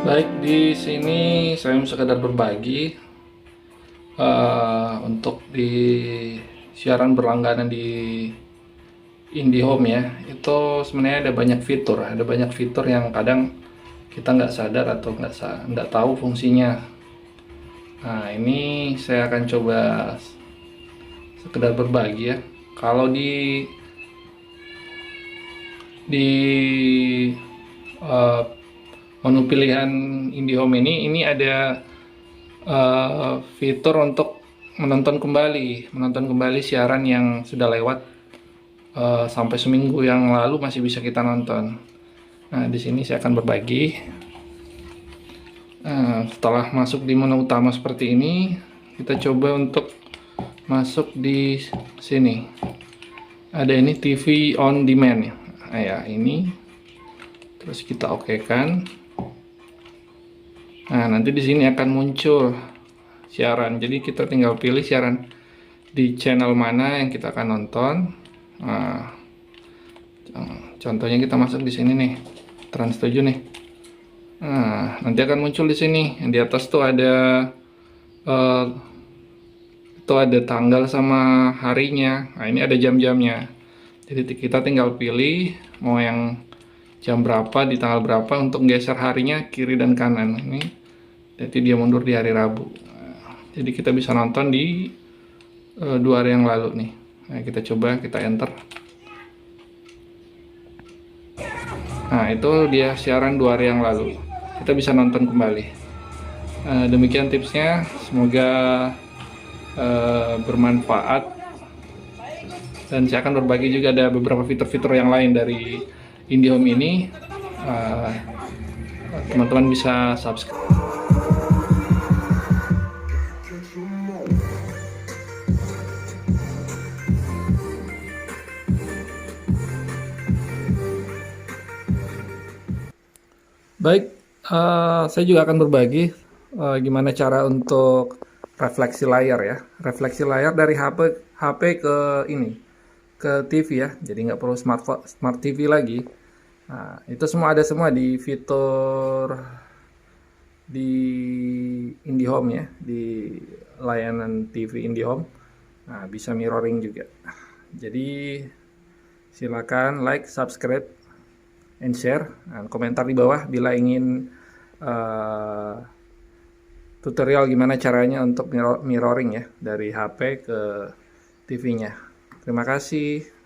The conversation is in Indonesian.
Baik, di sini saya mau sekedar berbagi untuk di siaran berlangganan di IndiHome ya. Itu sebenarnya ada banyak fitur yang kadang kita nggak sadar atau nggak tahu fungsinya. Nah, ini saya akan coba sekedar berbagi ya. Kalau di eh, menu pilihan IndiHome ini ada fitur untuk menonton kembali siaran yang sudah lewat sampai seminggu yang lalu masih bisa kita nonton. Nah, di sini saya akan berbagi. Setelah masuk di menu utama seperti ini, kita coba untuk masuk di sini. Ada ini TV on demand ya. Nah, ya ini. Terus kita oke kan. Nah, nanti di sini akan muncul siaran. Jadi kita tinggal pilih siaran di channel mana yang kita akan nonton. Nah, contohnya kita masuk di sini nih, Trans 7 nih. Nah, nanti akan muncul di sini. Di atas tuh eh, ada tanggal sama harinya. Nah, ini ada jam-jamnya. Jadi kita tinggal pilih mau yang jam berapa di tanggal berapa untuk geser harinya kiri dan kanan. Ini jadi dia mundur di hari Rabu. Nah, jadi kita bisa nonton di 2 hari yang lalu nih. Nah, kita coba kita enter. Nah, itu dia siaran 2 hari yang lalu. Kita bisa nonton kembali. Demikian tipsnya. Semoga bermanfaat. Dan saya akan berbagi juga ada beberapa fitur-fitur yang lain dari IndiHome ini. Eh, Teman-teman bisa subscribe. Baik, saya juga akan berbagi gimana cara untuk refleksi layar ya. Refleksi layar dari HP ke ini, ke TV ya. Jadi nggak perlu smart TV lagi. Nah, itu semua ada semua di fitur di IndiHome ya, di layanan TV IndiHome. Nah, bisa mirroring juga. Jadi silakan like, subscribe, and share. Nah, komentar di bawah bila ingin uh, tutorial gimana caranya untuk mirroring ya dari HP ke TV-nya. Terima kasih.